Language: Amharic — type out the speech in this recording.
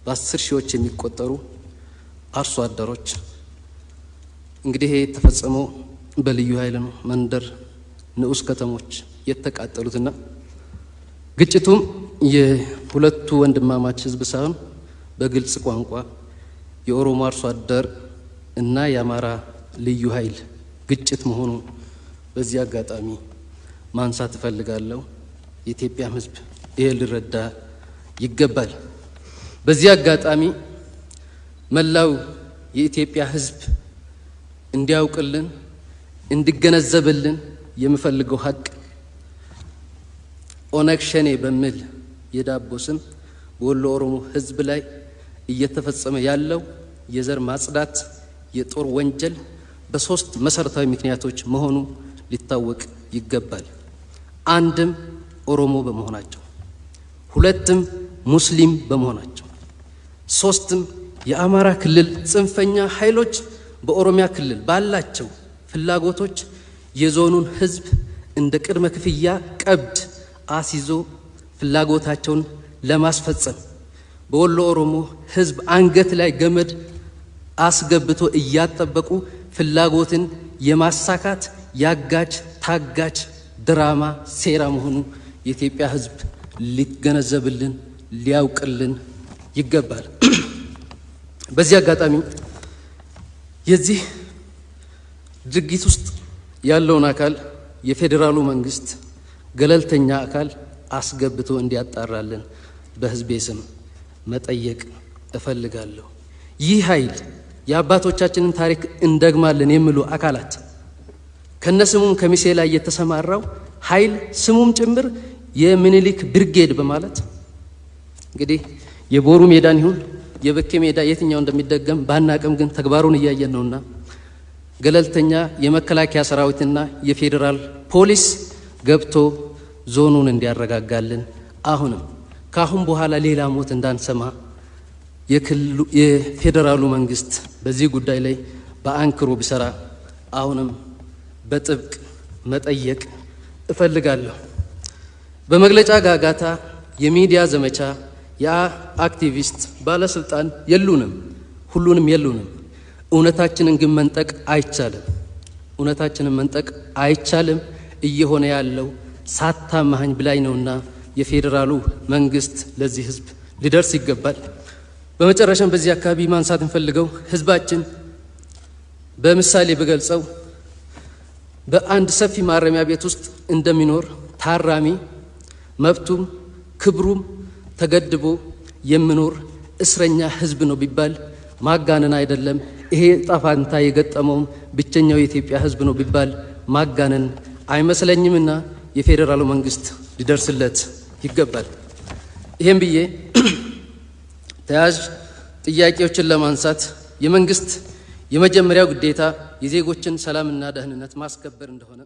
በ10 ሺዎች የሚቆጠሩ አርሶ አደሮች እንግዲህ የተፈጸመው በልዩ ኃይል ነው። መንደር ንዑስ ከተሞች የተቃጠሉትና ግጭቱም የሁለቱ ወንድማማች ህዝብ ሳይሆን በግልጽ ቋንቋ የኦሮሞ አርሶ አደር እና የአማራ ልዩ ኃይል ግጭት መሆኑ በዚህ አጋጣሚ ማንሳት እፈልጋለሁ። የኢትዮጵያ ህዝብ ይሄ ሊረዳ ይገባል። በዚህ አጋጣሚ መላው የኢትዮጵያ ህዝብ እንዲያውቅልን እንዲገነዘብልን የምፈልገው ሀቅ ኦነግ ሸኔ በሚል የዳቦ ስም በወሎ ኦሮሞ ህዝብ ላይ እየተፈጸመ ያለው የዘር ማጽዳት የጦር ወንጀል በሶስት መሰረታዊ ምክንያቶች መሆኑ ሊታወቅ ይገባል። አንድም ኦሮሞ በመሆናቸው፣ ሁለትም ሙስሊም በመሆናቸው፣ ሶስትም የአማራ ክልል ጽንፈኛ ኃይሎች በኦሮሚያ ክልል ባላቸው ፍላጎቶች የዞኑን ህዝብ እንደ ቅድመ ክፍያ ቀብድ አሲዞ ፍላጎታቸውን ለማስፈጸም በወሎ ኦሮሞ ህዝብ አንገት ላይ ገመድ አስገብቶ እያጠበቁ ፍላጎትን የማሳካት ያጋጅ ታጋጅ ድራማ ሴራ መሆኑ የኢትዮጵያ ህዝብ ሊገነዘብልን ሊያውቅልን ይገባል። በዚህ አጋጣሚ የዚህ ድርጊት ውስጥ ያለውን አካል የፌዴራሉ መንግስት ገለልተኛ አካል አስገብቶ እንዲያጣራልን በህዝቤ ስም መጠየቅ እፈልጋለሁ። ይህ ኃይል የአባቶቻችንን ታሪክ እንደግማለን የሚሉ አካላት ከነስሙም ከሚሴ ላይ የተሰማራው ኃይል ስሙም ጭምር የሚኒሊክ ብርጌድ በማለት እንግዲህ የቦሩ ሜዳን ይሁን የበኬ ሜዳ የትኛው እንደሚደገም ባናቅም ግን ተግባሩን እያየን ነውና ገለልተኛ የመከላከያ ሰራዊትና የፌዴራል ፖሊስ ገብቶ ዞኑን እንዲያረጋጋልን አሁንም ካሁን በኋላ ሌላ ሞት እንዳንሰማ የፌዴራሉ መንግስት በዚህ ጉዳይ ላይ በአንክሮ ቢሰራ አሁንም በጥብቅ መጠየቅ እፈልጋለሁ። በመግለጫ ጋጋታ የሚዲያ ዘመቻ የአክቲቪስት ባለስልጣን የሉንም፣ ሁሉንም የሉንም። እውነታችንን ግን መንጠቅ አይቻልም። እውነታችንን መንጠቅ አይቻልም። እየሆነ ያለው ሳታማኝ ብላይ ነውና የፌዴራሉ መንግስት ለዚህ ህዝብ ሊደርስ ይገባል። በመጨረሻም በዚህ አካባቢ ማንሳት እንፈልገው ህዝባችን በምሳሌ በገልጸው በአንድ ሰፊ ማረሚያ ቤት ውስጥ እንደሚኖር ታራሚ መብቱም ክብሩም ተገድቦ የሚኖር እስረኛ ህዝብ ነው ቢባል ማጋነን አይደለም። ይሄ ጣፋንታ የገጠመው ብቸኛው የኢትዮጵያ ህዝብ ነው ቢባል ማጋነን አይመስለኝምና የፌዴራሉ መንግስት ሊደርስለት ይገባል። ይሄን ብዬ ተያዥ ጥያቄዎችን ለማንሳት የመንግስት የመጀመሪያው ግዴታ የዜጎችን ሰላምና ደህንነት ማስከበር እንደሆነ